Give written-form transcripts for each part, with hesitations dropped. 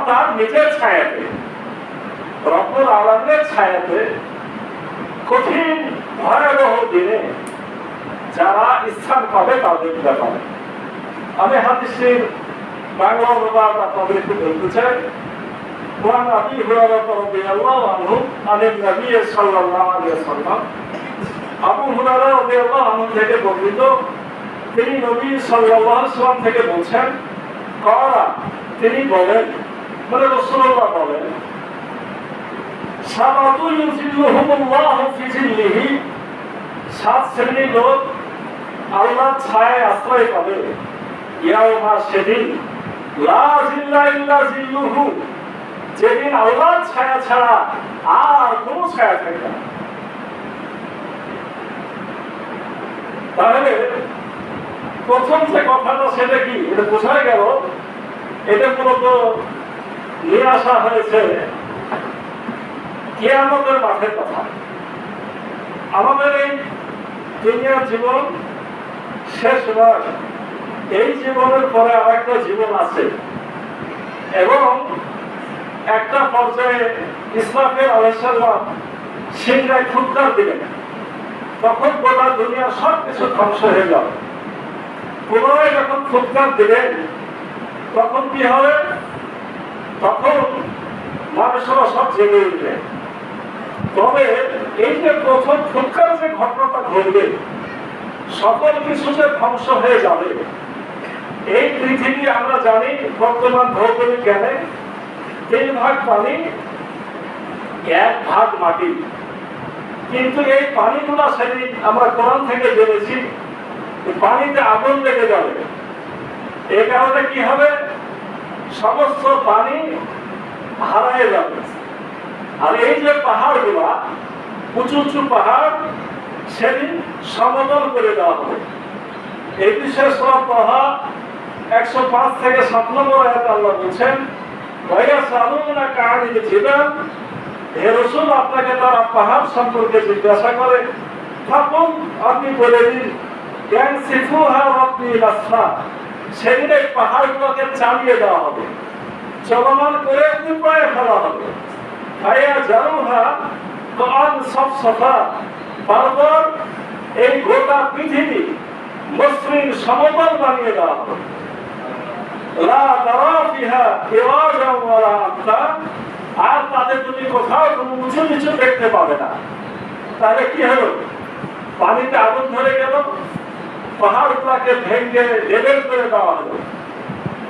তার নিজের ছায়াতে, রব্বুল আলামিনের ছায়াতে কঠিন ভয়াবহ দিনে যারা স্থান পাবে তাদের ব্যাপারে আমি হাদিসের বাংলা অনুবাদ আপনাদেরকে বলতে চাই। وعن أبي هريرة رضي الله عنه عن النبي صلى الله عليه وسلم আবু হুরায়রা রাদিয়াল্লাহু আনহু থেকে বর্ণিত, তিনি নবী সাল্লাল্লাহু আলাইহি ওয়াসাল্লাম থেকে বলছেন, কারা তিনি বলেন, মানে রাসূলুল্লাহ বলেন, সাবাতু ইউজিল্লুহুমুল্লাহু ফি জিল্লিহি, সাত শ্রেণীর লোক আল্লাহর ছায়ায় আশ্রয় পাবে, ইয়াউমা সেদিন লা জিল্লা ইল্লা জিল্লুহু, যেদিন আল্লাহর ছায়া ছাড়া আর কোনো ছায়া থাকবে না। তাহলে প্রথম যে কথাটা সেটা কি, এটা বোঝা গেল, এটা মূলত নিয়ে আসা হয়েছে কিয়ামতের মাঠের কথা। আমাদের এই দুনিয়ার জীবন শেষ নয়, এই জীবনের পরে আরেকটা জীবন আছে এবং একটা পর্যায়ে ইসরাফিল আলাইহিস সালাম সিংহায় ফুৎকার দিবেন, তখন গোটা দুনিয়ার সবকিছু ধ্বংস হয়ে যাবে। পুনরায় যখন ফুৎকার দিবেন তখন কি হবে, তখন মানুষেরা সব জেগে উঠবে। তবে এই যে প্রথম ফুৎকার যে ঘটনাটা ঘটবে, সকল কিছু যে ধ্বংস হয়ে যাবে। এই পৃথিবী আমরা জানি বর্তমান ভৌগোলিক জ্ঞানে 3 ভাগ পানি, 1 ভাগ মাটি, কিন্তু এই পানিগুলা সেদিন আমরা কোরআন থেকে জেনেছি পানিতে আগুন লেগে যাবে। এই কারণে কি হবে, সমস্ত পানি হারিয়ে যাবে। আর এই যে পাহাড়গুলা, উঁচু উঁচু পাহাড়, সেদিন সমতল করে দেওয়া হবে। এই বিষয়ে সূরা তাহা 105 থেকে 7 নম্বর আয়াতে আল্লাহ বলছেন, ওয়ায়াসালুনাকা আনিল জিবাল, হে রাসূল আপনাকে তারা পাহাড় সম্পর্কে জিজ্ঞাসা করে, তখন আপনি বলে দিন ইয়ানসিফুহা রাব্বি নাসফা, সেদিন এই পাহাড়গুলোকে চালিয়ে দেওয়া হবে, চলমান করে উপরে ফেলা হবে। ভাইয়া জারুহা কান সাফসাফা, তারপর এই গোটা পৃথিবী মসৃণ সমতল বানিয়ে দেওয়া হবে। লা তারা ফিহা ইওয়াজান ওয়ালা আমতা, আর তাদের তুমি কোথাও কোনো উঁচু নিচু দেখতে পাবে না। তাহলে কি হলো, পানিতে আগুন ধরে গেল, পাহাড়গুলোকে ভেঙে লেবেল করে দেওয়া হলো,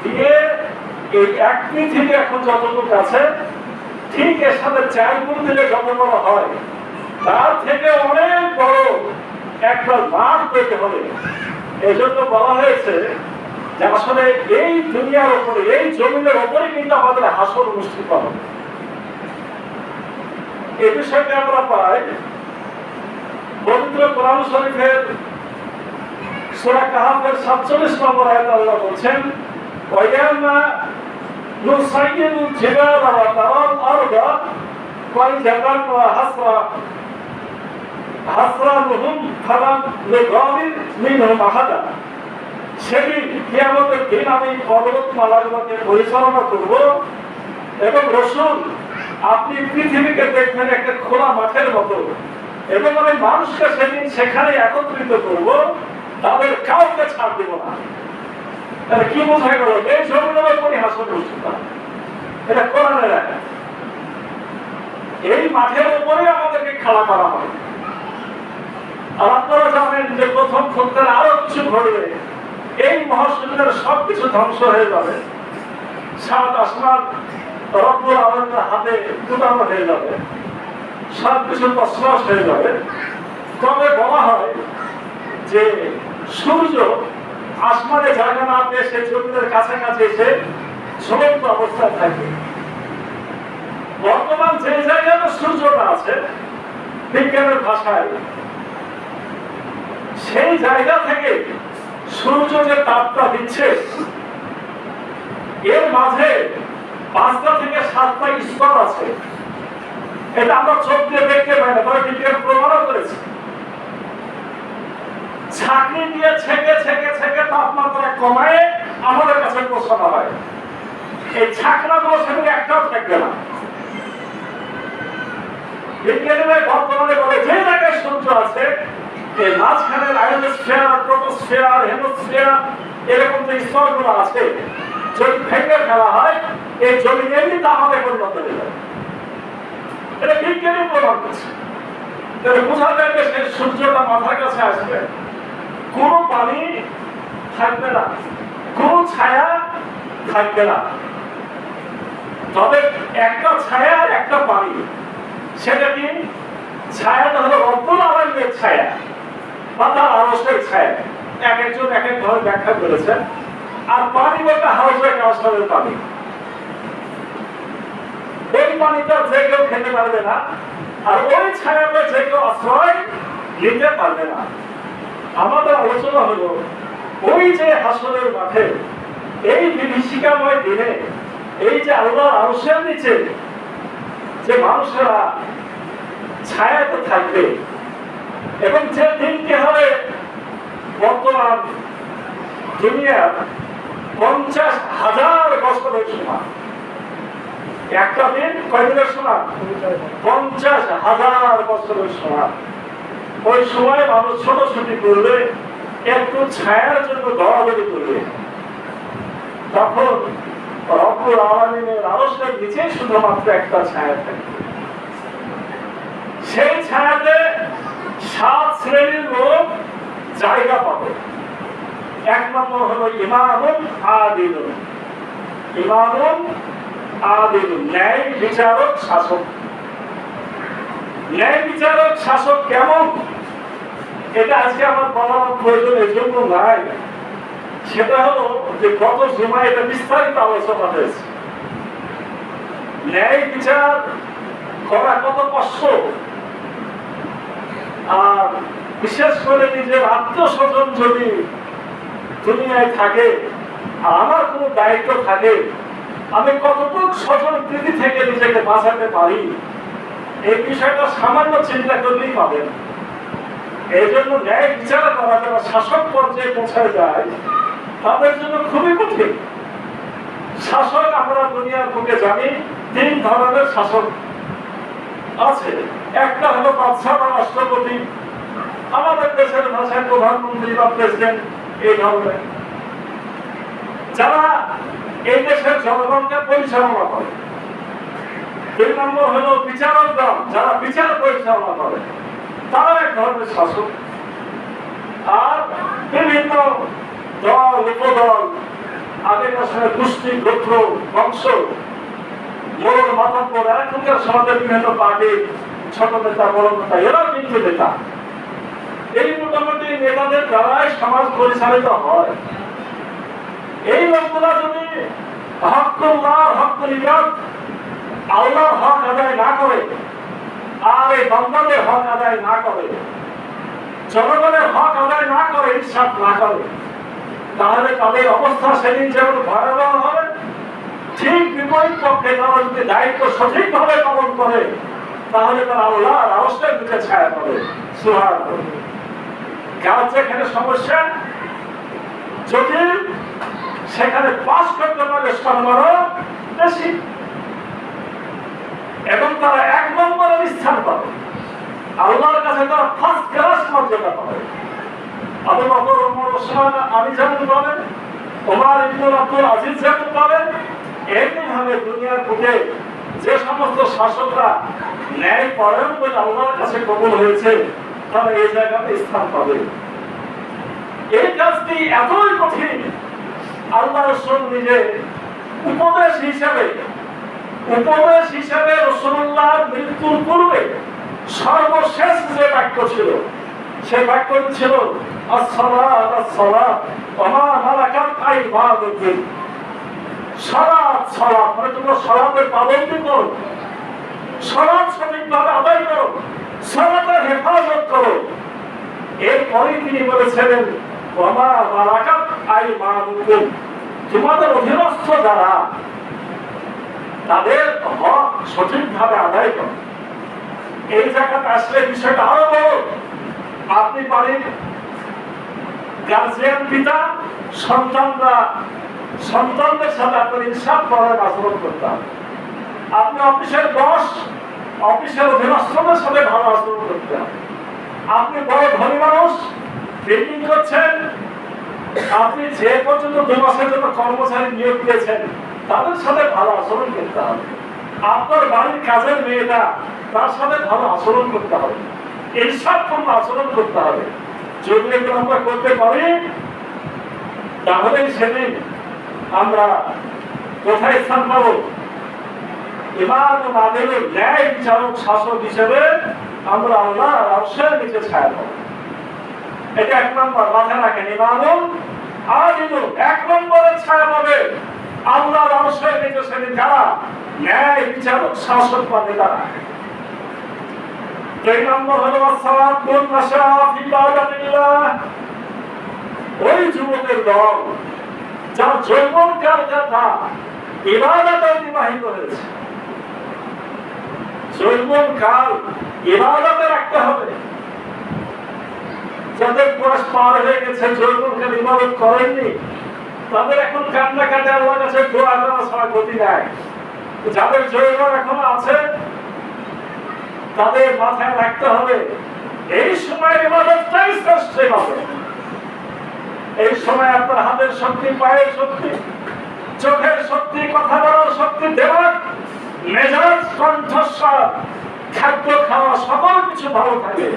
দিয়ে এই এক পৃথিবী এখন যতটুকু আছে, ঠিক এর সাথে 4 গুণ দিলে যত বড় হয়, তার থেকে অনেক বড় একটা মাঠ পেতে হবে। এই জন্য বলা হয়েছে যে আসলে এই দুনিয়ার উপরে, এই জমিনের উপরে কিন্তু আমাদের হাসর অনুষ্ঠিত হবে। এই বিষয়টা আমরা পাই পবিত্র কোরআন শরীফের সূরা কাহাফের 47 নম্বর আয়াতে আল্লাহ বলছেন, ওয়ায়ামা নুসাইয়িরুল জিবালা ওয়া তারাল আরদা ওয়া জাবালুহা হাসরানুহুম ফালাম লিগাবির মিনহুম আহাদা, সেদিন কিয়ামতের দিন আমি পর্বতমালাগুলোকে পরিচালনা করব এবং রাসূল আপনি পৃথিবীকে দেখবেন একটা খোলা মাঠের মতো, এবং আমি মানুষকে সেদিন সেখানে একত্রিত করব, তাদের কাউকে ছাড় দেব না। তাহলে কি বোঝা গেল, এই জমিনের উপরই হাসর অনুষ্ঠিত, এটা কোরআনের আয়াত। এই মাঠের উপরেই আমাদেরকে খেলা করা হবে। আর আপনারা জানেন যে প্রথম ফুৎকার আরো কিছু ঘটবে, এই মহাশূন্যের সবকিছু ধ্বংস হয়ে যাবে, 7 আসমান রব্বুল আলামিনের হাতে দুটানো হয়ে যাবে, সবকিছু তছনছ হয়ে যাবে। তবে বলা হয় যে সূর্য আসমানে জায়গা না পেয়ে সে জমিনের কাছাকাছি এসে ঝুলন্ত অবস্থায় থাকে। বর্তমান যে জায়গাতে সূর্যটা আছে, বিজ্ঞানের ভাষায় সেই জায়গা থেকে সূর্য যে তাপটা দিচ্ছে, এর মাঝে 5টা থেকে 7টা স্তর আছে। এটা আমরা চোখ দিয়ে দেখতে পাই না, তবে বিজ্ঞান প্রমাণও করেছে। ছাঁকনি দিয়ে ছেঁকে ছেঁকে ছেঁকে তাপমাত্রা কমায় আমাদের কাছে পৌঁছানো হয়। এই ছাকরাগুলো সেখানে একটাও থাকবে না। বিজ্ঞানীরা বর্তমানে বলে যে জায়গায় সূর্য আছে এই মাঝখানে আয়োনোস্ফিয়ার, ট্রপোস্ফিয়ার, হেমোস্ফিয়ার এরকম যে স্তরগুলো আছে যদি ভেঙে ফেলা হয় এই জমি এমনি তাহলে পরিণত হয়ে যাবে। এটা বিজ্ঞানী প্রমাণ করছে। তাহলে বোঝা যায় যে সেই সূর্যটা মাথার কাছে আসবে, কোনো পানি থাকবে না, কোনো ছায়া থাকবে না, তবে একটা ছায়া আর একটা পানি। সেটা কি? ছায়াটা হলো রব্বুল আলামিনের ছায়া বা তার আরশের ছায়া। এক একজন এক এক ভাবে ব্যাখ্যা করেছেন। আর পানি বলতে হাউজে কাউসারের পানি। ওই পানিটা যে কেউ খেতে পারবে না, আর ওই ছায়াতে যে কেউ আশ্রয় নিতে পারবে না। আমাদের আলোচনা হলো ওই যে হাসরের মাঠে এই বিভীষিকাময় দিনে এই যে আল্লাহর আরশের নিচে যে মানুষেরা ছায়াতে থাকবে এবং যে দিনটি হবে বর্তমান দুনিয়ার 50,000 বছরের সমান। একটা দিন কয়দিনের সমান? 50,000 বছরের সমান। ওই সময় মানুষ ছোটাছুটি করবে, একটু ছায়ার জন্য দৌড়াদৌড়ি করবে, তখন রব্বুল আলামিনের আরশের নিচে শুধুমাত্র একটা ছায়া থাকবে। সেই ছায়াতে 7 শ্রেণীর লোক জায়গা পাবে। এক নম্বর হলো ইমামুন আদিলুন। ইমামুন আদিলুন, ন্যায় বিচারক শাসক। ন্যায় বিচারক শাসক কেমন? এটা আজকে আমার বলার প্রয়োজন এজন্য নাই। সেটা হলো যে গত জুমায় এটা বিস্তারিত আলোচনা হয়েছে। ন্যায় বিচার করা কত কষ্ট, আর বিশেষ করে নিজের আত্মস্বজন যদি দুনিয়ায় থাকে আর আমার কোনো দায়িত্ব থাকে, আমি কতটুকু স্বজন প্রীতি থেকে নিজেকে বাঁচাতে পারি এই বিষয়টা সামান্য চিন্তা করলেই পাবেন। এই জন্য ন্যায় বিচার করা যারা শাসক পর্যায়ে পৌঁছায় যায় তাদের জন্য খুবই কঠিন। শাসক আমরা দুনিয়ার বুকে জানি 3 ধরনের শাসক আছে। একটা হলো বাদশা বা রাষ্ট্রপতি, আমাদের দেশের ভাষায় প্রধানমন্ত্রী বা প্রেসিডেন্ট, এই ধরনের যারা এই দেশের জনগণকে পরিচালনা করে। 2 নম্বর হলো বিচারকগণ, যারা বিচার পরিচালনা করে, তারা এক ধরনের শাসক। আর বিভিন্ন দল, উপদল, আগেকার সময় গোষ্ঠী, গোত্র, বংশ, মোড় মাথার পর এখনকার সমাজের বিভিন্ন পার্টি, ছোট নেতা, বড় নেতা, এরাও কিন্তু নেতা। এই মোটামুটি নেতাদের দ্বারাই সমাজ পরিচালিত হয়। এই লোকগুলা যদি হকুল্লাহ, হকুল ইবাদ, আল্লাহর হক আদায় না করে আর এই বান্দাদের হক আদায় না করে, জনগণের হক আদায় না করে, ইনসাফ না করে, তাহলে তাদের অবস্থা সেদিন যেমন ভয়াবহ হবে, ঠিক বিপরীত পক্ষে তারা যদি দায়িত্ব সঠিকভাবে পালন করে তাহলে তারা আল্লাহর আরশের নিচে ছায়া পাবে। সুবহানাল্লাহ। যার যেখানে সমস্যা জটিল সেখানে পাস করতে পারে সম্মানও বেশি এবং তারা 1 নম্বরের স্থান পাবে। আল্লাহর কাছে তারা ফার্স্ট ক্লাস মর্যাদা পাবে। আবু বকর, ওমর, ওসমান, আলী যেমন পাবেন, ওমর ইবনুল আব্দুল আজিজ যেমন পাবেন, এমনিভাবে দুনিয়ার বুকে যে সমস্ত শাসকরা ন্যায় পরায়ণ বলে আল্লাহর কাছে কবুল হয়েছে তারা এই জায়গাতে স্থান পাবে। এই কাজটি এতই কঠিন, আল্লাহ রাসূল নিজে উপদেশ হিসাবে রাসূলুল্লাহর মৃত্যুর পূর্বে সর্বশেষ যে বাক্য ছিল সেই বাক্যটি ছিল আসসালাত আসসালাত ওয়া মা মালাকাত আইমানুকুম। সালাত সালাত মানে তোমরা সালাতের পাবন্দি করো, সালাত সঠিকভাবে আদায় করো, সালাতের হেফাজত করো। এরপরেই তিনি বলেছিলেন ওয়া মা মালাকাত আইমানুকুম, তোমাদের অধীনস্থ যারা তাদের হক সঠিকভাবে আদায় করো। এই জায়গাতে আসলে বিষয়টা আরো বড়। আপনি বাড়ির গার্জিয়ান পিতা, সন্তানরা সন্তানদের সাথে আপনার ইনসাফ করার আচরণ করতে হবে। আপনি অফিসের বস, অফিসের অধীনস্থদের সাথে ভালো আচরণ করতে হবে। আপনি বড় ধনী মানুষ, বিল্ডিং করছেন, আপনি যে পর্যন্ত 2 মাসের জন্য কর্মচারী নিয়োগ দিয়েছেন তাদের সাথে ভালো আচরণ করতে হবে। আপনার বাড়ির কাজের মেয়েটা, তার সাথে ভালো আচরণ করতে হবে, ইনসাফপূর্ণ আচরণ করতে হবে। যদি এগুলো আমরা করতে পারি তাহলে সেদিন আমরা কোথায় স্থান পাবো? ইমান ও আদিলের ন্যায় বিচারক শাসক হিসেবে আমরা আল্লাহর আরশের নিচে ছায়া পাবো। এটা 1 নম্বর, মাথায় রাখেন। ইমান ও আদিল 1 নম্বরের ছায়া পাবে আল্লাহর আরশের নিচে সেদিন কারা? ন্যায় বিচারক শাসক পাবে তারা। 2 নম্বর হলো আসসালাতুন নাশা ফি ইবাদাতিল্লাহ। ওই যুবকের দল যার যৌবনকাল কথা ইবাদতে অতিবাহিত হয়েছে। যৌবনকাল ইবাদতে রাখতে হবে। যাদের বয়স পার হয়ে গেছে, যৌবনকাল ইবাদত করেননি, তাদের এখন কান্নাকাটি আল্লাহর কাছে দোয়া করা ছাড়া গতি নাই। যাদের যৌবন এখনো আছে তাদের মাথায় রাখতে হবে এই সময় ইবাদতটাই শ্রেষ্ঠ ইবাদত। এই সময় আপনার হাতের শক্তি, পায়ের শক্তি, চোখের শক্তি, কথা বলার শক্তি, দেওয়ার মেজাজ, কণ্ঠস্বর, খাদ্য খাওয়া সকল কিছু ভালো থাকে।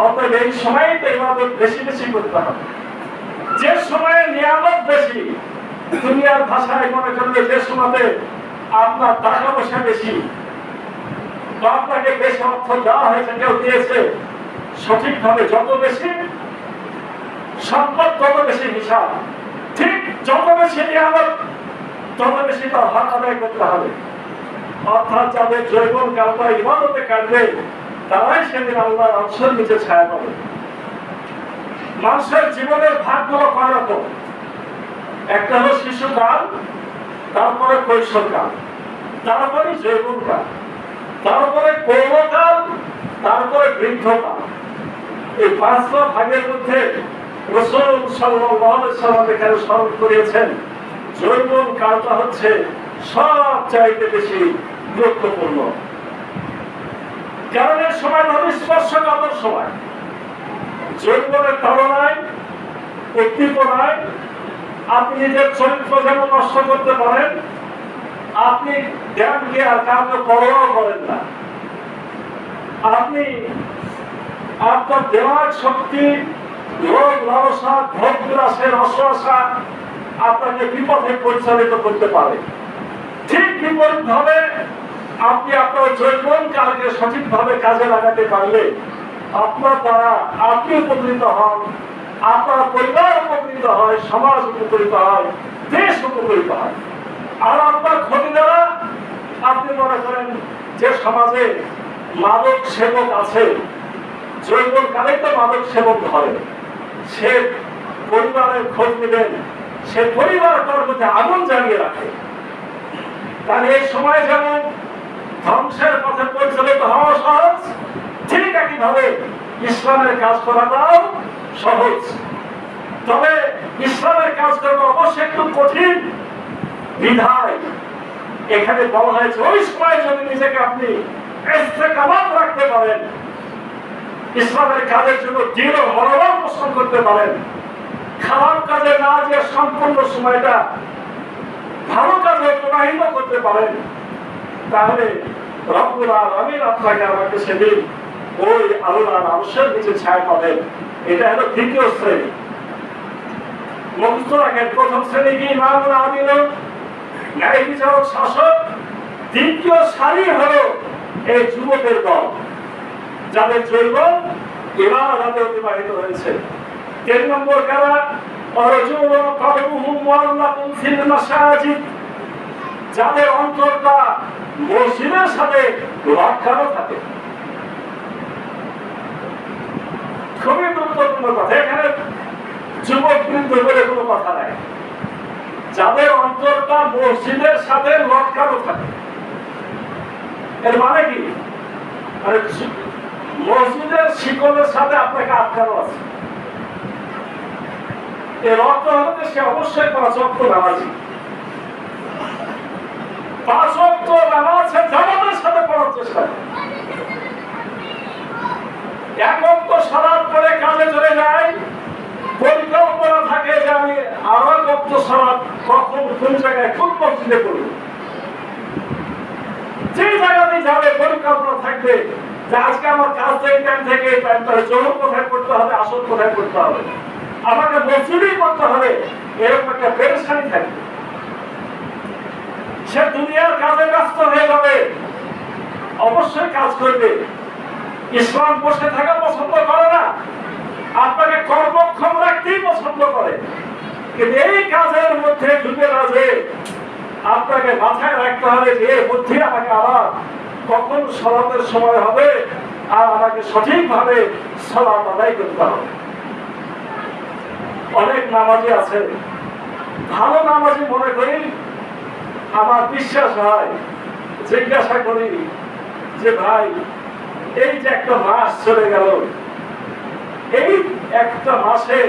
অতএব এই সময় তো ইবাদত বেশি বেশি করতে হবে। যে সময়ে নিয়ামত বেশি, দুনিয়ার ভাষায় মনে করলে যে সময়তে আপনার টাকা পয়সা বেশি বা আপনাকে বেশি অর্থ দেওয়া হয়েছে, কেউ দিয়েছে, সঠিকভাবে যত বেশি সম্পদ তত বেশি হিসাব, ঠিক যত বেশি নিয়ামত তত বেশি তার হক আদায় করতে হবে। অর্থাৎ যাদের যৌবন কালটা ইবাদতে কাটবে তারাই সেদিন আল্লাহর আরশের নিচে ছায়া পাবে। মানুষের জীবনের ভাগগুলো কয় রকম? একটা হলো শিশুকাল, তারপরে কৈশোরকাল, তারপরে যৌবনকাল, তারপরে পৌরকাল, তারপরে বৃদ্ধকাল। এই 5টা ভাগের মধ্যে রাসূল সাল্লাল্লাহু আলাইহি ওয়াসাল্লাম এখানে স্মরণ করিয়েছেন যৌবন কালটা হচ্ছে সবচাইতে বেশি গুরুত্বপূর্ণ। কারণ এর সময় নবী স্পর্শকাতর সময়। যৌবনের তাড়নায়, উদ্দীপনায় আপনি নিজের চরিত্র যেমন নষ্ট করতে পারেন, আপনি জ্ঞানকে আর কাউকে পরোয়া করেন না। আপনি আপনার দেওয়ার শক্তি, লোভ লালসা, ভোগ বিলাসের অশ্বাসা আপনাকে বিপথে পরিচালিত করতে পারে। ঠিক বিপরীত ভাবে আপনি আপনার যৌবন কালকে সঠিকভাবে কাজে লাগাতে পারলে আপনার দ্বারা আপনি উপকৃত হন, আপনার পরিবার উপকৃত হয়, সমাজ উপকৃত হয়, দেশ উপকৃত হয়। আর আপনার ক্ষতি দ্বারা আপনি মনে করেন যে সমাজে মাদক সেবক আছে, যৌবন কালে তো মাদক সেবক ধরে, সে পরিবারের খোঁজ নেবেন, সে পরিবার তার মধ্যে আগুন জ্বালিয়ে রাখে। তাহলে এই সময় যেমন ধ্বংসের পথে পরিচালিত হওয়া সহজ, ঠিক একইভাবে ইসলামের কাজ করাটাও সহজ। তবে ইসলামের কাজ করা অবশ্যই একটু কঠিন বিধায় এখানে বলা হয়েছে ওই সময় যদি নিজেকে আপনি ইস্তেকামাত রাখতে পারেন, ইসলামের কাজের জন্য দৃঢ় মনোবল পোষণ করতে পারেন, খারাপ কাজে না যে সম্পূর্ণ সময়টা ভালো কাজে প্রবাহিত করতে পারেন, তাহলে রব্বুল আলামিন আপনাকে আমাকে সেদিন ওই আল্লাহর আরশের নিচে ছায়া পাবেন। এটা হলো দ্বিতীয় শ্রেণী। মুক্ত রাখেন, প্রথম শ্রেণী কি? ইমামুল আদিল, ন্যায় বিচারক শাসক। দ্বিতীয় সারি হলো এই যুবকের দল যাদের যৌবন ইবাদতে অতিবাহিত হয়েছে। 3 নম্বর কারা? অরজুলুন কলবুহুম মুআল্লাকুন ফিল মাসাজিদ, যাদের অন্তরটা মসজিদের সাথে লাগানো থাকে। খুবই গুরুত্বপূর্ণ কথা, এখানে যুবক বৃদ্ধ বলে কোনো কথা নাই। যাদের অন্তরটা মসজিদের সাথে লটকানো থাকে, এর মানে কি? মসজিদের শিকলের সাথে আপনাকে আটকানো আছে। এর অর্থ হচ্ছে সে অবশ্যই 5 ওয়াক্ত নামাজি। 5 ওয়াক্ত নামাজ সে জামাতের সাথে পড়ার চেষ্টা করে। 1 ওয়াক্ত সালাত পড়ে কাজে চলে যায়, পরিকল্পনা থাকে যে আমি আরো 1 ওয়াক্ত সালাত কখন কোন জায়গায় কোন মসজিদে পড়ব। যে জায়গাতেই যাবে পরিকল্পনা থাকবে যে আজকে আমার কাজ এই টাইম থেকে এই টাইম ধরে জোহর কোথায় করতে হবে, আসর কোথায় করতে হবে, আমাকে মসজিদেই করতে হবে, এরকম একটা পেরেশানি থাকবে। সে দুনিয়ার কাজে ব্যস্ত হয়ে যাবে, অবশ্যই কাজ করবে। ইসলাম বসে থাকা পছন্দ করে না, আপনাকে কর্মক্ষম রাখতেই পছন্দ করে। কিন্তু এই কাজের মধ্যে ঢুকে যাবে, আপনাকে মাথায় রাখতে হবে যে এর মধ্যে আমাকে আবার কখন সালাতের সময় হবে আর আমাকে সঠিকভাবে সালাত আদায় করতে হবে। অনেক নামাজি আছে, ভালো নামাজি মনে করি, আমার বিশ্বাস হয়, জিজ্ঞাসা করি যে ভাই এই যে একটা মাস চলে গেল, এই একটা মাসে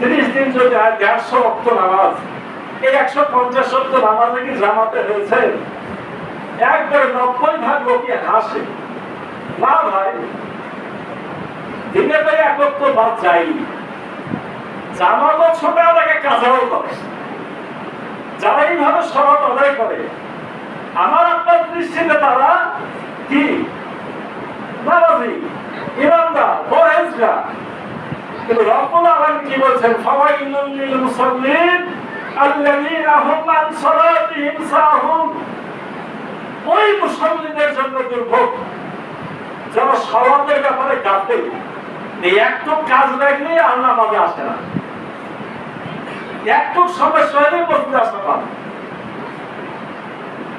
30 দিন যদি 150 ওয়াক্ত নামাজ, এই 150 ওয়াক্ত নামাজে কি জামাতে হয়েছে? একবারে 90 ভাগ লোকই হাসে। না ভাই, দিনে তো 1 ওয়াক্ত বাদ যায়নি। জামাতও ছোট তাকে কাজাও করে, যারা এইভাবে সালাত আদায় করে আমার আপনার দৃষ্টিতে তারা কি নামাজি, ইমানদার, পরহেজগার। কিন্তু রব্বুল আলামিন কি বলছেন? ফাওয়াইলুল লিল মুসাল্লিন আল্লাযীনা হুম আন সালাতিহিম সাহুন। ওই মুসল্লিদের জন্য দুর্ভোগ যারা সালাতের ব্যাপারে গাফিল। এই একটু কাজ রাখলে আর নামাজে আসে না, একটু সমস্যা হলে মসজিদে আসতে পারে।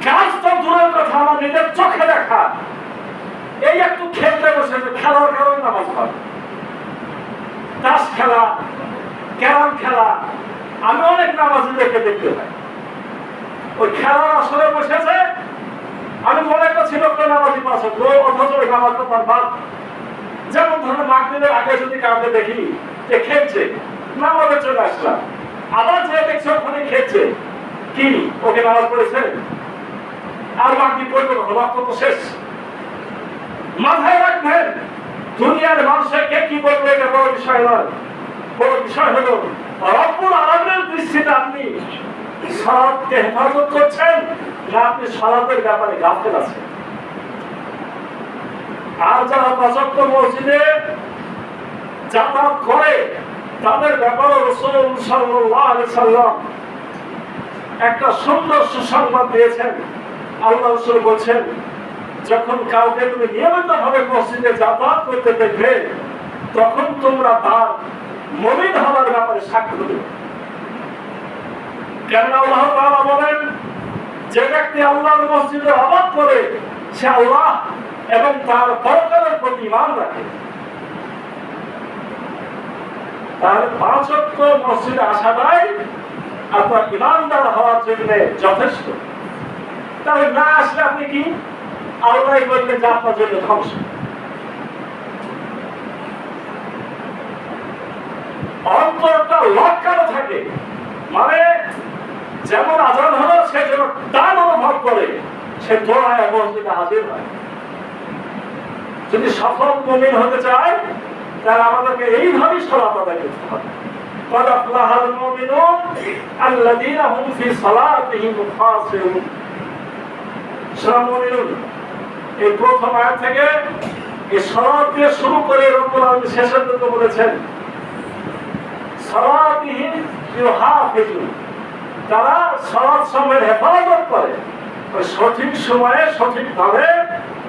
কাজ তো দূরের কথা, আমার নিজের চোখে দেখা, এই একটু খেলতে বসেছে, খেলার কারণে নামাজ পড়ে। তাস খেলা, ক্যারাম খেলা, আমি অনেক নামাজিদেরকে দেখতে পাই, ওই খেলার আসরে বসেছে। আমি মনে করছি লোকটা নামাজি পাশে, অথচ ওই নামাজটা তার বাদ। যেমন ধরুন মাগরিবের আগে যদি কাউকে দেখি যে খেলছে, নামাজে চলে আসলাম, আবার যে দেখছে ওখানে খেলছে, কি ওকে নামাজ পড়েছে? আর বাকি পড়বে রক্ত তো শেষ। মাথায় রাখবেন, দুনিয়ার মানুষের কে কি বলবে এটা বড় বিষয় নয়। বড় বিষয় হলো রব্বুল আলামিনের দৃষ্টিতে আপনি সালাতকে হেফাজত করছেন না আপনি সালাতের ব্যাপারে গাফিল আছেন। আর যারা 5 ওয়াক্ত মসজিদে যাতায়াত করে তাদের ব্যাপারে রাসূল সাল্লাল্লাহু আলাইহি সাল্লাম একটা সুন্দর সুসংবাদ দিয়েছেন। আল্লাহ রাসূল বলেন, যখন কাউকে তুমি নিয়মিতভাবে মসজিদে যাতায়াত করতে দেখবে তখন তোমরা তার মুমিন হওয়ার ব্যাপারে সাক্ষ্য দেবে। কেন আল্লাহ তাআলা বলেন, যে ব্যক্তি আল্লাহর মসজিদে আবাদ করে সে আল্লাহ এবং তার পরকালের প্রতি ঈমান রাখে। তাহলে 5 ওয়াক্ত মসজিদে আসাটাই আপনার ঈমানদার হওয়ার জন্য যথেষ্ট। তাহলে না আসলে আপনি কি আল্লাহ বললেন যে আপনার জন্য ধ্বংস। অন্তরটা লটকানো থাকে, মানে যেমন আজান হলো সে যেন টান অনুভব করে, সে দোয়ায় মসজিদে হাজির হয়। যদি সফল মুমিন হতে চায় তাহলে আমাদেরকে এইভাবেই সালাত আদায় করতে হবে। قد أفلح المؤمنون الذين هم في صلاتهم خاشعون। সূরা মুমিনুন এই প্রথম আয়াত থেকে এই সালাত দিয়ে শুরু করে রব্বুল আলামিন শেষের দিকে বলেছেন সালাতিহিম ইউহাফিজুন, তারা সালাত সময়ের হেফাজত করে, ওই সঠিক সময়ে সঠিকভাবে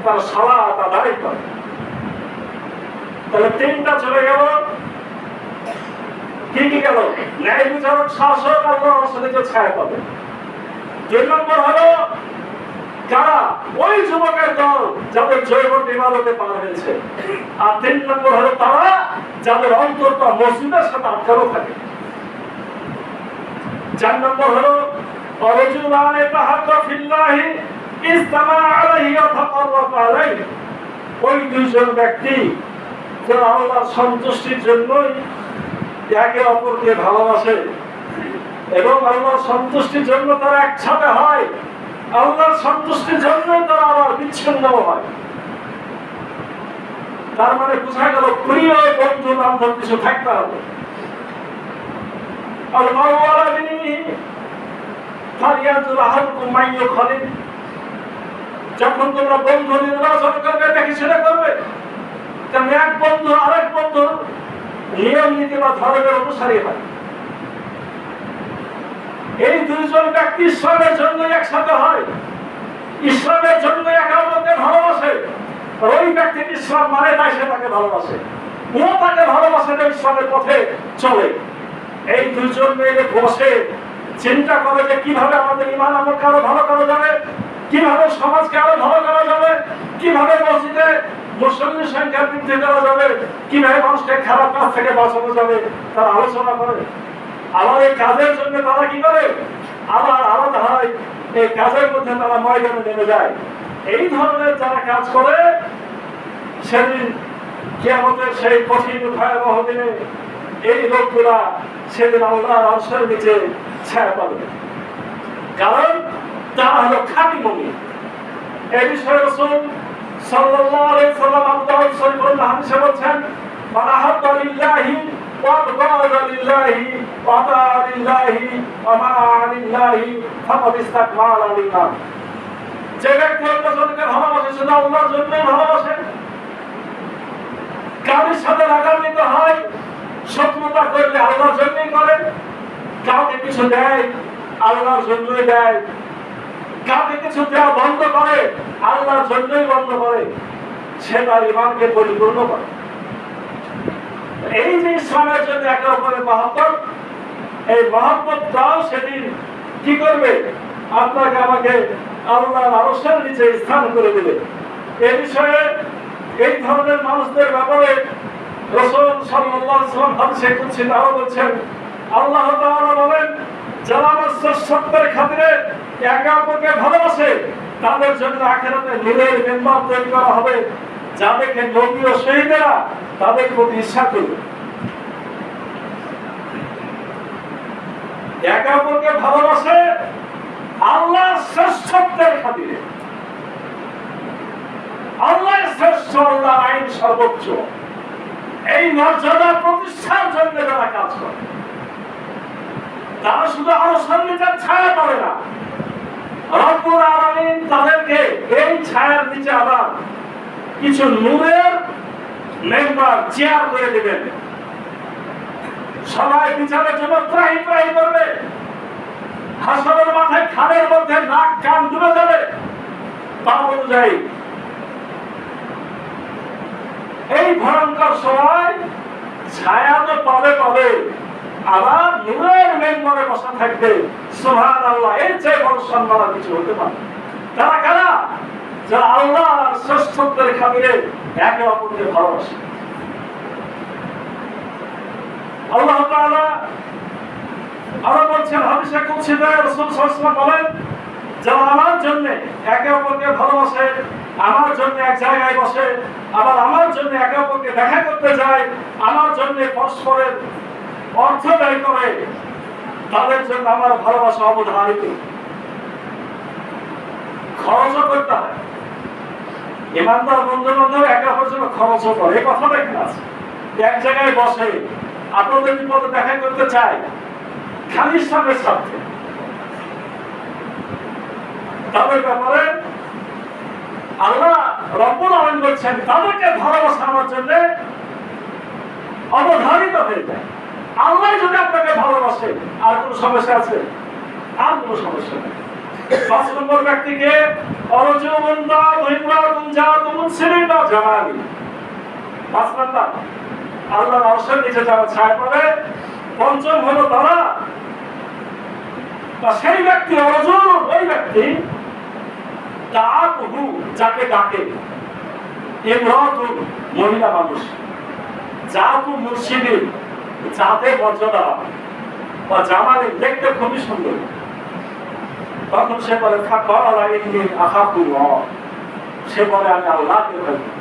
তারা সালাত আদায় করে। তাহলে 3টা চলে গেল, কি কি গেল? ন্যায় বিচারক, শাসক, আল্লাহ রাসূলের ছায়া পাবে। 2 নম্বর হলো কারা? ওই যুবকের দল যাদের জৈবন ইবাদতে পার হয়েছে। আর 3 নম্বর হলো তারা যাদের অন্তরটা মসজিদের সাথে আটকানো থাকে। 4 নম্বর হলো অরজুলানে তাহাক্কা ফিল্লাহি ইসতামা আলাইহি ওয়া তাকাররাবা আলাইহি। ওই 2জন ব্যক্তি যারা আল্লাহর সন্তুষ্টির জন্যই একে অপরকে ভালোবাসে এবং আল্লাহর সন্তুষ্টির জন্য তারা একসাথে হয়, আল্লাহর সন্তুষ্টির জন্য তারা আবার বিচ্ছিন্ন হয়। তার মানে বোঝা গেল প্রিয় বন্ধু বান্ধব কিছু থাকতে হবে। যখন তোমরা বন্ধু নির্বাচন করবে দেখে সেটা করবে, তেমনি এক বন্ধু আরেক বন্ধু নিয়ম নীতি বা ধর্মের অনুসারী হয়। এই দুইজন ব্যক্তি ইসলামের জন্য একসাথে হয়, ইসলামের জন্য একে অপরকে ভালোবাসে। ওই ব্যক্তিকে ইসলাম মানে তাই সে তাকে ভালোবাসে, ও তাকে ভালোবাসে, ইসলামের পথে চলে। এই দুইজন মিলে বসে চিন্তা করে যে কিভাবে আমাদের ঈমান আমলকে আরো ভালো করা যাবে, কিভাবে সমাজকে আরো ভালো করা যাবে, কিভাবে মসজিদে মুসলিমের সংখ্যা বৃদ্ধি করা যাবে, কিভাবে মানুষকে খারাপ কাজ থেকে বাঁচানো যাবে, তারা আলোচনা করে। আবার এই কাজের জন্য তারা কি করে, আবার আলাদা হয়, এই কাজের মধ্যে তারা ময়দানে নেমে যায়। এই ধরনের যারা কাজ করে সেদিন কিয়ামতের সেই কঠিন ভয়াবহ দিনে এই লোকগুলা সেদিন আল্লাহর আরশের নিচে ছায়া পাবে, কারণ তারা হলো খাঁটি মুমিন। এই বিষয়ে রাসূল সাল্লাল্লাহু আলাইহি ওয়াসাল্লাম আবু শরীফুল হাদিসে বলেন, মান আহাব্বা লিল্লাহি ওয়া আবগাদা লিল্লাহি ওয়া আতা লিল্লাহি ওয়া মা'a লিল্লাহি ফাকাদ ইসতাকমালা লিল্লাহ। যে ব্যক্তি অন্যজনকে ভালোবাসে সেটা আল্লাহর জন্যই ভালোবাসে, কারোর সাথে রাগান্বিত হয়, শত্রুতা করলে আল্লাহর জন্যই করে, কাউকে কিছু দেয় আল্লাহর জন্যই দেয়, কাউকে কিছু দেওয়া বন্ধ করে আল্লাহর জন্যই বন্ধ করে, সে তার ঈমানকে পরিপূর্ণ করে। এই যে ইসলামের জন্য একে অপরের মহব্বত, এই মহব্বতটাও সেদিন কি করবে, আপনাকে আমাকে আল্লাহর আরশের নিচে স্থান করে দেবে। এই বিষয়ে এই ধরনের মানুষদের ব্যাপারে রাসূল সাল্লাল্লাহু আলাইহি ওয়াসাল্লাম হাদিসে কুদসি তাও বলেছেন, আল্লাহ তাআলা বলেন, যারা আমার শ্রেষ্ঠত্বের খাতিরে একে অপরকে ভালোবাসে তাদের জন্য আখিরাতে নূরের মেম্বার তৈরি করা হবে, যাদেরকে নবী ও শহীদেরা তাদের প্রতি ঈর্ষা করবে। একে অপরকে ভালোবাসে আল্লাহর শ্রেষ্ঠত্বের খাতিরে, আল্লাহর শ্রেষ্ঠ, আল্লাহর আইন সর্বোচ্চ, এই মর্যাদা প্রতিষ্ঠার জন্য যারা কাজ করে তারা শুধু আরশের নিচে ছায়া পাবে না, রব্বুল আলামিন তাদেরকে এই ছায়ার নিচে আবার কিছু নূরের মেম্বার চেয়ার করে দিবেন। সবাই বিচারের জন্য ত্রাহি ত্রাহি করবে, হাসরের মাথায় খালের মধ্যে নাক কান ডুবে যাবে পাপ অনুযায়ী। এই ভয়ঙ্কর সময় ছায়া তো পাবে পাবে, আবার নূরের মেম্বারে বসা থাকবে। সুবহানাল্লাহ, এর চেয়ে বড় সম্মান আর কিছু হতে পারে। তারা কারা? যারা আল্লাহর শ্রেষ্ঠত্বের খাতিরে একে অপরকে ভালোবাসে। আল্লাহ তাআলা আরো বলছেন হাদিসে কুদসিতে, রাসূল সাল্লাল্লাহু আলাইহি ওয়াসাল্লাম বলেন, যারা আমার জন্য একে অপরকে ভালোবাসে, আমার জন্য এক জায়গায় বসে, আবার আমার জন্য একে অপরকে দেখা করতে যায়, আমার জন্য পরস্পরের অর্থ ব্যয় করে, তাদের জন্য আমার ভালোবাসা অবধারিত। খরচও করতে হয়, ইমানদার বন্ধু বান্ধব একে অপরের জন্য খরচও করে, এই কথাটা এখানে আছে। এক জায়গায় বসে আপনাদের বিপদে দেখা করতে চায়, খালি ইসলামের স্বার্থে, তাদের ব্যাপারে আল্লাহ রব্বুল আলামিন বলছেন তাদেরকে ভালোবাসা আমার জন্য অবধারিত হয়ে যায়। আল্লাহ যদি আপনাকে ভালোবাসে আর কোন সমস্যা আছে? আর কোন সমস্যা নেই। ৫ নম্বর ব্যক্তিকে অরজুমুন্দা ওয়াইমরাতুন জাতুন সিরিনা জামালি, ৫ নম্বর আল্লাহর আরশের নিচে যারা ছায়া পাবে। পঞ্চম হলো তারা বা সেই ব্যক্তি, অরজুল ওই ব্যক্তি, দাআতুহু যাকে ডাকে, ইমরাতুন মহিলা মানুষ, জাতু মুর্শিদিন জাতের মর্যাদা বা জামালে দেখতে খুবই সুন্দর, তখন সে বলে ফাকালা ইন্নী আখাফুল্লাহ, সে বলে আমি আল্লাহকে ভয় করি।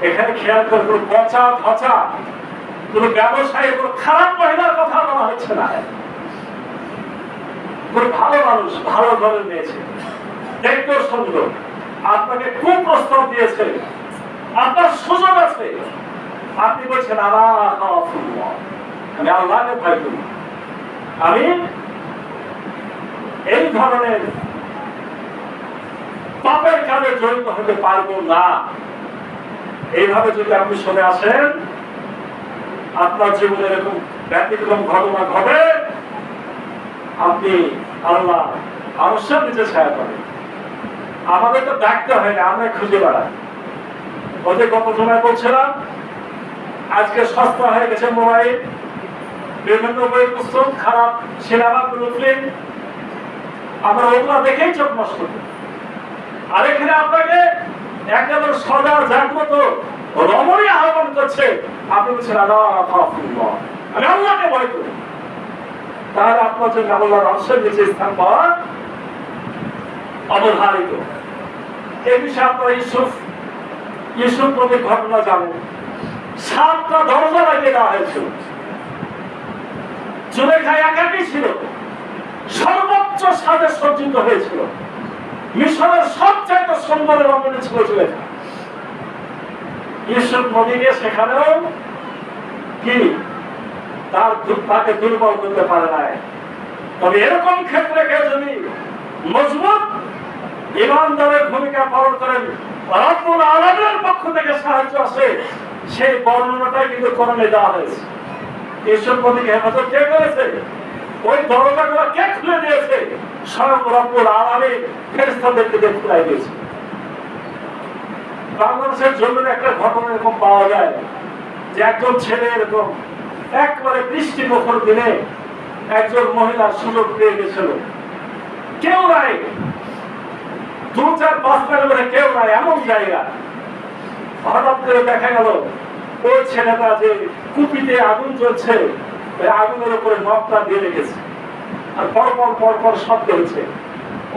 এখানে খেয়াল করে কোনো পচা ধচা কোনো ব্যবসায়ী কোনো খারাপ মহিলার কথা বলা হচ্ছে না। কোনো ভালো মানুষ, ভালো ঘরের মেয়েছে, দেখতেও সুন্দর, আপনাকে কোন প্রস্তাব দিয়েছে, আপনার সুযোগ আছে, আপনি বলছেন আমি আল্লাহকে ভয় করি, আমি এই ধরনের পাপের কাজে জড়িত হতে পারবো না। এইভাবে যদি আপনি সরে আসেন, আপনার জীবনে এরকম ব্যতিক্রম ঘটনা ঘটে, আপনি আল্লাহ অবশ্যই নিচে ছায়া করেন। আমাদের তো ডাকতে হয় না, আমরা খুঁজে বেড়াই। ওদের গত সময় বলছিলাম, আজকে সস্তা হয়ে গেছে মোবাইল, বিভিন্ন বই পুস্তক, খারাপ সিনেমা, ফিল্ম, আমরা ওগুলা দেখেই চোখ নষ্ট করি। আর এখানে আপনাকে একেবারে সদা জাগ্রত রমণী আহ্বান করছে, আপনি বলছেন আমি আল্লাহকে ভয় করি। তাহলে আপনার জন্য আল্লাহর অবশ্যই নিচে স্থান পাওয়া অবধারিত। এই বিষয়ে আপনারা ইউসুফ নবীর ঘটনা জানেন। 7টা দরজা লাগিয়ে দেওয়া হয়েছিল। জুলেখা একাকী ছিল, সর্বোচ্চ সাজে সজ্জিত হয়েছিল। মিশরের সবচাইতে সুন্দর রমণী ছিল জুলেখা। ইউসুফ নবীকে সেখানেও কি তাকে দুর্বল করতে পারে নাই। তবে এরকম ক্ষেত্রে কেউ যদি মজবুত ইমানদারের ভূমিকা পালন করেন, রব্বুল আলামিনের পক্ষ থেকে সাহায্য আসে, সেই বর্ণনাটাই কিন্তু কোরআনে দেওয়া হয়েছে। ইউসুফ নবীকে হেফাজত কে করেছে? ওই দরজাগুলো কে খুলে দিয়েছে? স্বয়ং রব্বুল আলামিন ফেরেশতাদেরকে দিয়ে খুলে দিয়েছে। বাংলাদেশের জমিনে একটা ঘটনা এরকম পাওয়া যায় যে একজন ছেলে এরকম একবারে বৃষ্টি মুখর দিনে একজন মহিলার সুযোগ পেয়ে গেছিল। কেউ নাই, 2-4-5 মাইল কেউ নাই, এমন জায়গা। হঠাৎ করে দেখা গেল ওই ছেলেটা যে কুপিতে আগুন জ্বলছে, ওই আগুনের উপরে নখটা দিয়ে রেখেছে, আর পরপর পরপর শব্দ হচ্ছে।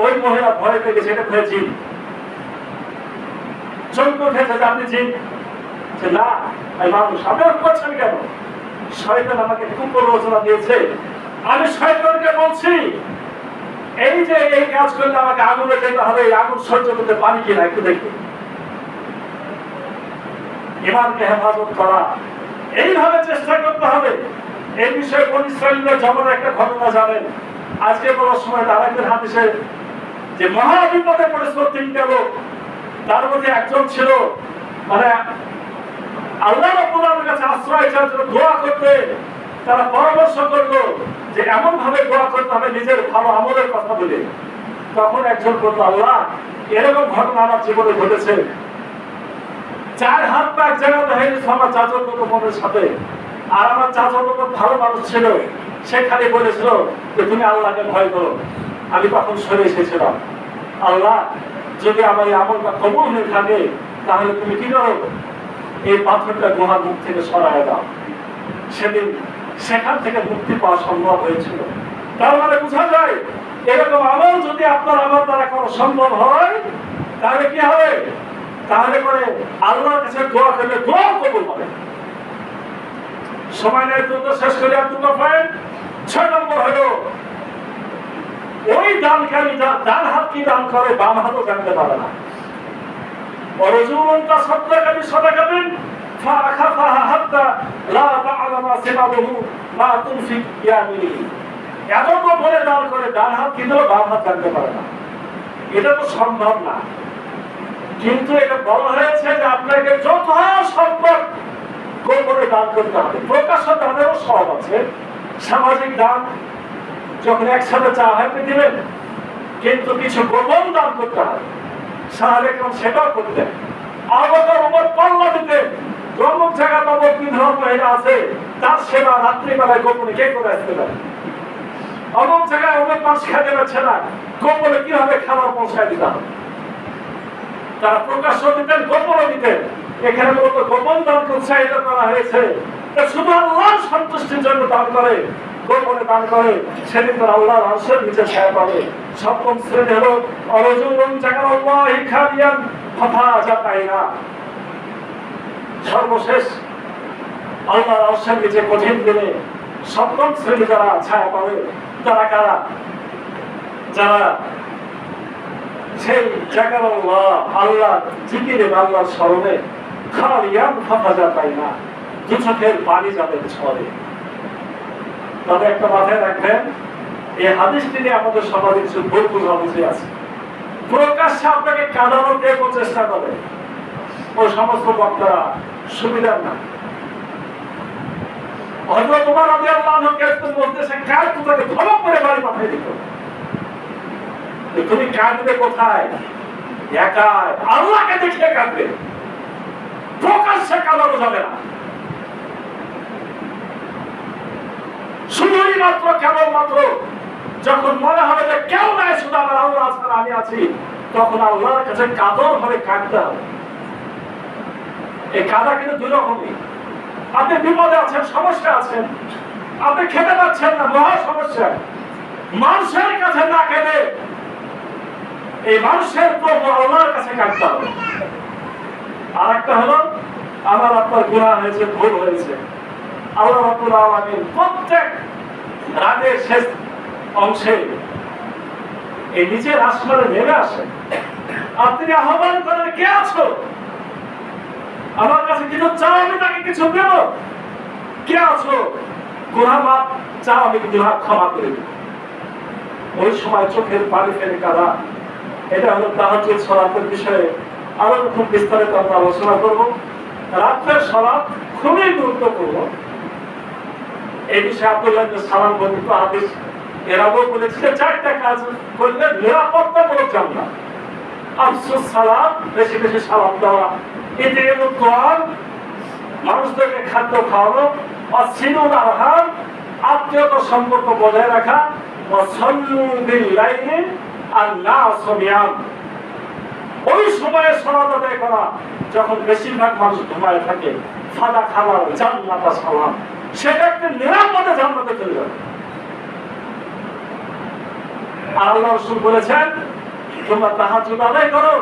ওই মহিলা ভয় পেয়ে গেছে, এটা ভয় জিন। চমকে উঠেছে যে আপনি জিন? না, আমি মানুষ। আপনি করছেন কেন? শয়তান আমাকে কুপ্ররোচনা দিয়েছে। আমি শয়তানকে বলছি এই যে এই কাজ করলে আমাকে আগুনে যেতে হবে, এই আগুন সহ্য করতে পারি কিনা একটু দেখুন। ইমানকে হেফাজত করা এইভাবে চেষ্টা করতে হবে। এই বিষয়ে বনী ইসরাঈলের জমানার একটা ঘটনা জানেন। আজকে বড় সময় আরেকদের হাদিসে যে মহা বিপদে পড়েছিল 3টা লোক, তার মধ্যে একজন ছিল মানে আল্লাহ রাব্বুল আলামিনের কাছে আশ্রয় চাওয়ার জন্য দোয়া করতে তারা পরামর্শ করলো যে এমন ভাবে দোয়া করতে হবে নিজের ভালো আমলের কথা বলে। তখন একজন বলল, আল্লাহ এরকম ঘটনা আমার জীবনে ঘটেছে, 4 হাত পা এক জায়গাতে হয়ে গেছে আমার চাচর বোনের সাথে। আর আমার চাচর বোন ভালো মানুষ ছিল, সে খালি বলেছিল যে তুমি আল্লাহকে ভয় করো। আমি তখন সরে এসেছিলাম, আল্লাহ যদি আমার এই আমলটা কবুল হয়ে থাকে তাহলে তুমি কি করো, এই পাথরটা গুহার মুখ থেকে সরায় দাও। সেদিন সেখান থেকে মুক্তি পাওয়া সম্ভব হয়েছিল। তার মানে বোঝা যায় এরকম আমল যদি আপনার আমার দ্বারা করা সম্ভব হয় তাহলে কি হবে? তাহলে করে আল্লাহর কাছে দোয়া করলে দোয়া কবুল হবে। সময় নেই, দ্রুত শেষ করে আর 2টা পয়েন্ট। 6 নম্বর হলো ওই দানকারী ডান হাত কি দান করে বাম হাতও জানতে পারে না। ورجل تصدق بصدقة فأخفاها حتى لا تعلم شماله ما تنفق يمينه। এত বলে দান করে ডান হাত কিন্তু বাম হাত জানতে পারে না, এটা তো সম্ভব না। কিন্তু এটা বলা হয়েছে যে আপনাকে যত সম্ভব গোপনে দান করতে হবে। প্রকাশ্য দানেরও সব আছে, সামাজিক দান যখন একসাথে চা হয় দিবেন, কিন্তু কিছু গোপন দান করতে হবে। সাহাবেকরাম সেটাও করতেন। আবু বকর ওমর পাল্লা দিতেন, অমুক জায়গা অমুক বিধবা মহিলা আছে, তার সেবা রাত্রিবেলায় গোপনে কে করে আসতে পারে। অমুক জায়গায় অমুক মাছ খেতে পারছে না, গোপনে কিভাবে খাবার পৌঁছায় দিতে হবে। তারা প্রকাশ্য দিতেন, গোপনে দিতেন। এখানে মূলত গোপন দানকে উৎসাহিত করা হয়েছে। শুধু আল্লাহর সন্তুষ্টির জন্য দান করে, গোপনে দান করে, সেদিন তারা আল্লাহর আরশের নিচে ছায়া পাবে। 7ম শ্রেণী হলো অরজুলুন জাকারাল্লাহি খালিয়ান ফাফাজা বাইনা। সর্বশেষ আল্লাহর আশ্রমে যে কঠিন দিনে সপ্তম শ্রেণী যারা ছায়া পাবে তারা কারা? যারা সেই জায়গার আল্লাহ জিকিরে আল্লাহর স্মরণে খালিয়াম ফাফাজা পাই না, দু চোখের পানি যাদের ছড়ে। তবে একটা মাথায় রাখবেন, এই হাদিসটি নিয়ে আমাদের সমাজে কিছু ভুল বুঝাবুঝি আছে। প্রকাশ্যে আপনাকে কাঁদানোর দেখো চেষ্টা করে ওই সমস্ত বক্তারা সুবিধার না। হয়তো তোমার বলতেছে কাল তোমাকে ধমক করে বাড়ি পাঠিয়ে দিত, তুমি কাঁদবে কোথায়? একাই আল্লাহকে দেখে কাঁদবে, প্রকাশ্যে কাঁদানো যাবে না। শুধুই মাত্র কেবলমাত্র যখন মনে হবে যে কেউ নাই, শুধু আমার আল্লাহ ছাড়া আমি আছি, তখন আল্লাহর কাছে কাদর হবে, কাঁদতে হবে। এই কাদা কিন্তু দুই রকমই। আপনি বিপদে আছেন, সমস্যা আছেন, আপনি খেতে পাচ্ছেন না, মহা সমস্যা, মানুষের কাছে না কেঁদে এই মানুষের প্রভু আল্লাহর কাছে কাঁদতে হবে। আর একটা হলো আমার আপনার গুনাহ হয়েছে, ভুল হয়েছে, আল্লাহ রাব্বুল আলামিন প্রত্যেক রাতের শেষ অংশে এই নিচের আসমানে নেমে আসে। আপনি আহ্বান করেন, কে আছো? আমার কাছে কিছু চাও, আমি তাকে কিছু দেব। কে আছো? গুনাহ মাফ চাও, আমি গুনাহ ক্ষমা করে দেব। ওই সময় চোখের পানি ফেলে কাঁদা। এটা হলো তাহাজ্জুদ সালাতের বিষয়ে আরো খুব বিস্তারিত আমরা আলোচনা করব। রাতের সালাত খুবই গুরুত্বপূর্ণ। এই বিষয়ে আব্দুল্লাহ ইবনে সালাম বর্ণিত হাদিস এর আগেও বলেছিলেন, চারটা কাজ করলে নিরাপত্তামূলক জান্নাত। আফসুস সালাত, বেশি বেশি সালাম দেওয়া, ইতিমুদ দোয়ান, মানুষদেরকে খাদ্য খাওয়ানো, অসিলুল আরহাম, আত্মীয়তার সম্পর্ক বজায় রাখা, ওয়াসাল্লু বিল লাইলি আন নাস নিয়াম, ওই সময়ে সালাত আদায় করা যখন বেশিরভাগ মানুষ ঘুমায় থাকে। ফাদা খাবার জান্নাতা সালাম, সেটা একটা নিরাপদে জান্নাতে চলে যাবে। আল্লাহ রাসূল বলেছেন, তোমরা তাহাজ্জুদ আদায় করো,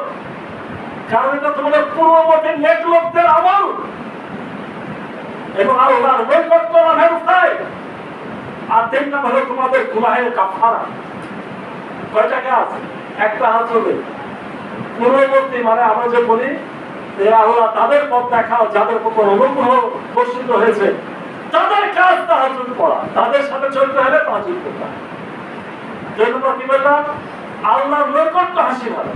কারণ এটা তোমাদের পূর্ববর্তী নেক লোকদের আমল এবং আল্লাহর নৈকট্য লাভের উপায়। আর 3 নম্বর হলো তোমাদের গুনাহের কাফারা। কয়টা কাজ? একটা হাত হবে পূর্ববর্তী, মানে আমরা যে বলি যে আল্লাহ তাদের পথ দেখাও যাদের উপর অনুগ্রহ বর্ষিত হয়েছে, তাদের কাজ তাহাজ্জুদ পড়া, তাদের সাথে চলতে হলে তাহাজ্জুদ করতে হবে। 2 নম্বর কি বললাম? আল্লাহর নৈকট্য হাসিল হবে।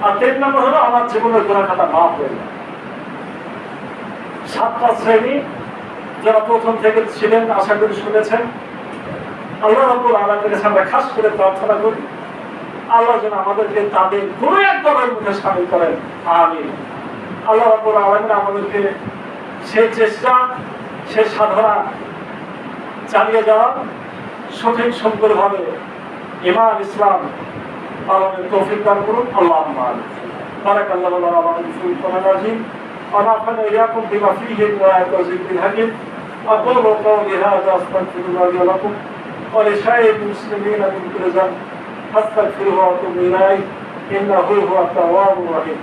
আর 3 নম্বর হলো আমার জীবনের গুনাহ খাতা মাফ হয়ে যাবে। 7টা শ্রেণী যারা প্রথম থেকে ছিলেন, আশা করি শুনেছেন। আল্লাহ রাব্বুল আলামিনের কাছে আমরা খাস করে প্রার্থনা করি, আল্লাহ যেন আমাদেরকে তাদের কোনো এক দলের মধ্যে শামিল করেন, আমিন। আল্লাহ রাব্বুল আলামিন আমাদেরকে সেই চেষ্টা, সেই সাধনা চালিয়ে যাওয়া, সঠিক সম্পূর্ণভাবে ঈমান ইসলাম পালনের তৌফিক দান করুন। আল্লাহুম্মা আমিন। বারাকাল্লাহু লানা ওয়া লাকুম ফিল কোরআনিল আযীম ওয়া নাফা'না ইয়্যাকুম বিমা ফীহি মিন আয়াতি ওয়া যিকরিল হাকীম। أقول قولي هذا أستغفر الله لي ولكم ولسائر المسلمين من كل ذنب فاستغفروه واتوبوا إليه إنه هو التواب الرحيم.